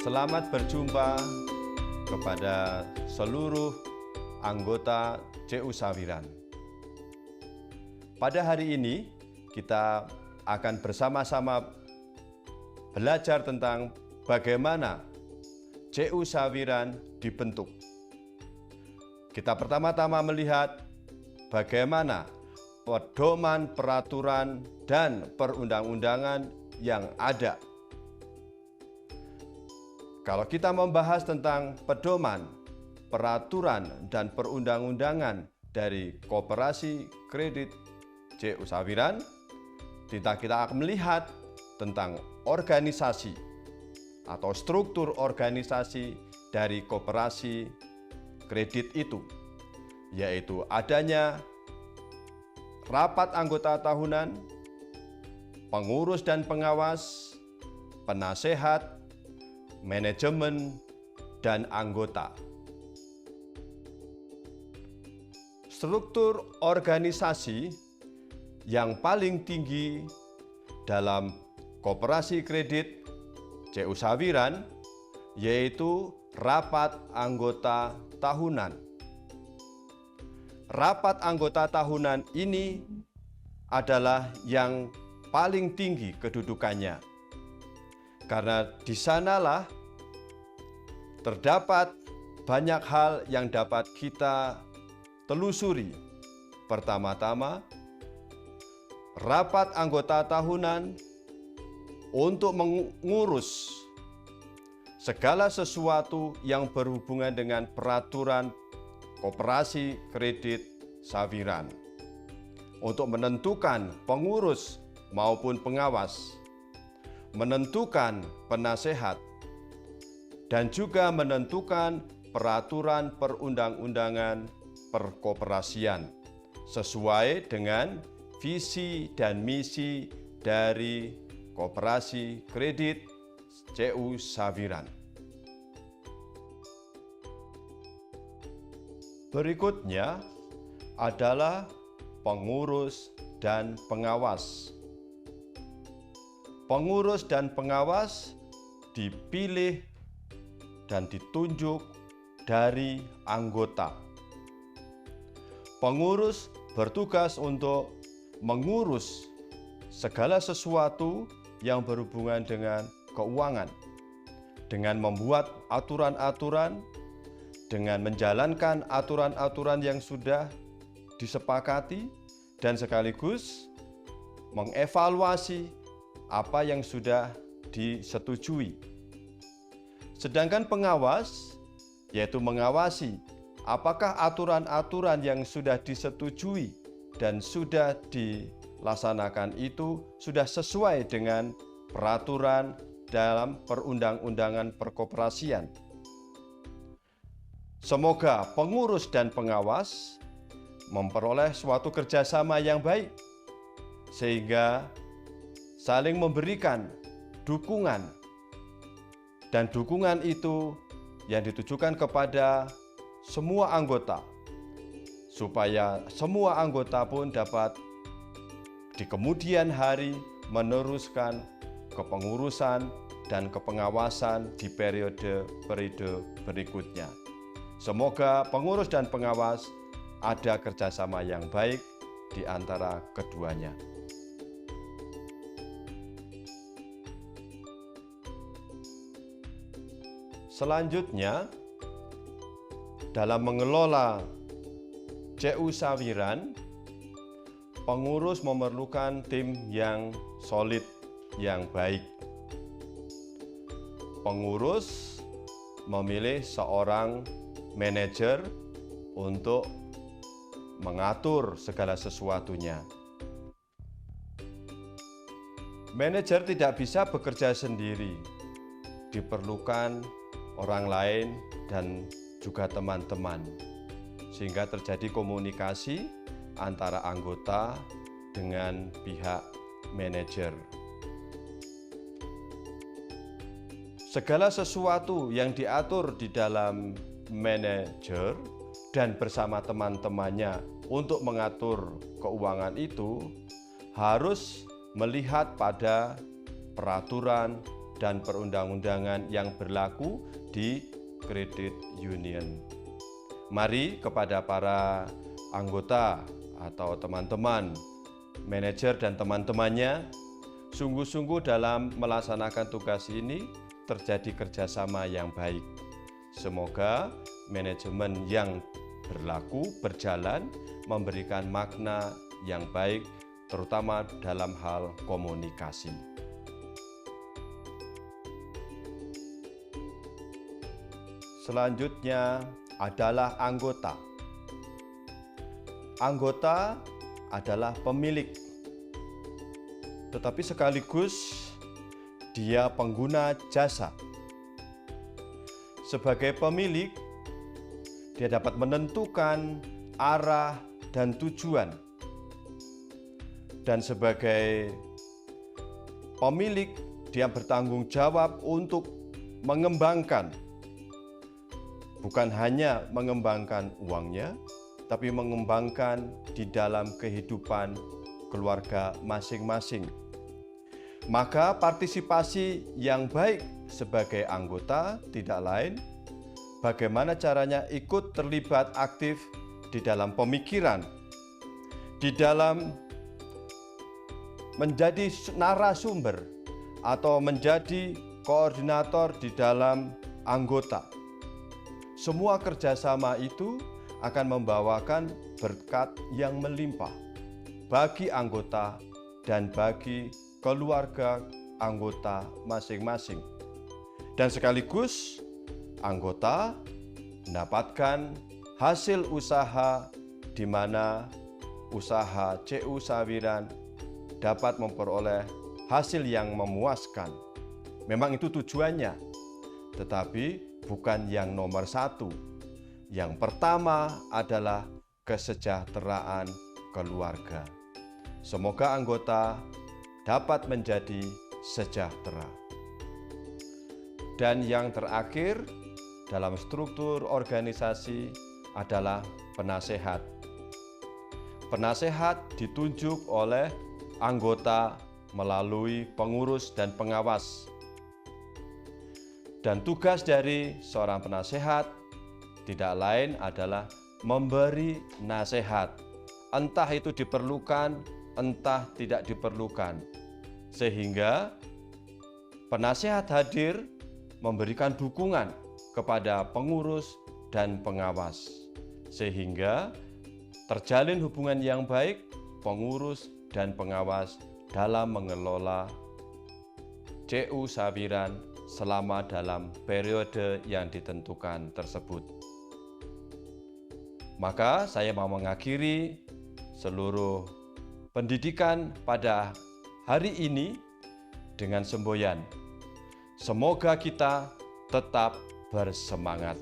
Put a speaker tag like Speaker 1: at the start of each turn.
Speaker 1: Selamat berjumpa kepada seluruh anggota CU Sawiran. Pada hari ini kita akan bersama-sama belajar tentang bagaimana CU Sawiran dibentuk. Kita pertama-tama melihat bagaimana pedoman, peraturan, dan perundang-undangan yang ada. Kalau kita membahas tentang pedoman, peraturan, dan perundang-undangan dari Koperasi Kredit CU Sawiran, kita akan melihat tentang organisasi atau struktur organisasi dari koperasi kredit itu, yaitu adanya rapat anggota tahunan, pengurus dan pengawas, penasehat, manajemen, dan anggota. Struktur organisasi yang paling tinggi dalam Koperasi Kredit CU Sawiran yaitu rapat anggota tahunan. Rapat anggota tahunan ini adalah yang paling tinggi kedudukannya, karena di sanalah terdapat banyak hal yang dapat kita telusuri. Pertama-tama, rapat anggota tahunan untuk mengurus segala sesuatu yang berhubungan dengan peraturan Koperasi Kredit Sawiran, untuk menentukan pengurus maupun pengawas, menentukan penasehat, dan juga menentukan peraturan perundang-undangan perkoperasian sesuai dengan visi dan misi dari Koperasi Kredit CU Sawiran. Berikutnya adalah pengurus dan pengawas. Pengurus dan pengawas dipilih dan ditunjuk dari anggota. Pengurus bertugas untuk mengurus segala sesuatu yang berhubungan dengan keuangan, dengan membuat aturan-aturan, dengan menjalankan aturan-aturan yang sudah disepakati, dan sekaligus mengevaluasi apa yang sudah disetujui. Sedangkan pengawas, yaitu mengawasi apakah aturan-aturan yang sudah disetujui dan sudah dilaksanakan itu sudah sesuai dengan peraturan dalam perundang-undangan perkoperasian. Semoga pengurus dan pengawas memperoleh suatu kerjasama yang baik, sehingga saling memberikan dukungan, dan dukungan itu yang ditujukan kepada semua anggota, supaya semua anggota pun dapat di kemudian hari meneruskan kepengurusan dan kepengawasan di periode berikutnya. Semoga pengurus dan pengawas ada kerjasama yang baik di antara keduanya. Selanjutnya, dalam mengelola CU Sawiran, pengurus memerlukan tim yang solid, yang baik. Pengurus memilih seorang manajer untuk mengatur segala sesuatunya. Manajer tidak bisa bekerja sendiri, diperlukan orang lain dan juga teman-teman, sehingga terjadi komunikasi antara anggota dengan pihak manajer. Segala sesuatu yang diatur di dalam manajer dan bersama teman-temannya untuk mengatur keuangan itu harus melihat pada peraturan dan perundang-undangan yang berlaku di kredit union. Mari kepada para anggota atau teman-teman, manajer dan teman-temannya, sungguh-sungguh dalam melaksanakan tugas ini terjadi kerjasama yang baik. Semoga manajemen yang berjalan, memberikan makna yang baik, terutama dalam hal komunikasi. Selanjutnya adalah anggota. Anggota adalah pemilik, tetapi sekaligus dia pengguna jasa. Sebagai pemilik, dia dapat menentukan arah dan tujuan. Dan sebagai pemilik, dia bertanggung jawab untuk mengembangkan, bukan hanya mengembangkan uangnya, tapi mengembangkan di dalam kehidupan keluarga masing-masing. Maka partisipasi yang baik sebagai anggota tidak lain bagaimana caranya ikut terlibat aktif di dalam pemikiran, di dalam menjadi narasumber atau menjadi koordinator di dalam anggota. Semua kerjasama itu akan membawakan berkat yang melimpah bagi anggota dan bagi keluarga anggota masing-masing. Dan sekaligus anggota mendapatkan hasil usaha di mana usaha CU Sawiran dapat memperoleh hasil yang memuaskan. Memang itu tujuannya, tetapi bukan yang nomor satu. Yang pertama adalah kesejahteraan keluarga. Semoga anggota dapat menjadi sejahtera. Dan yang terakhir dalam struktur organisasi adalah penasehat. Penasehat ditunjuk oleh anggota melalui pengurus dan pengawas. Dan tugas dari seorang penasehat tidak lain adalah memberi nasihat. Entah itu diperlukan, entah tidak diperlukan. Sehingga penasehat hadir memberikan dukungan kepada pengurus dan pengawas. Sehingga terjalin hubungan yang baik pengurus dan pengawas dalam mengelola CU Sawiran selama dalam periode yang ditentukan tersebut. Maka saya mau mengakhiri seluruh pendidikan pada hari ini dengan semboyan. Semoga kita tetap bersemangat.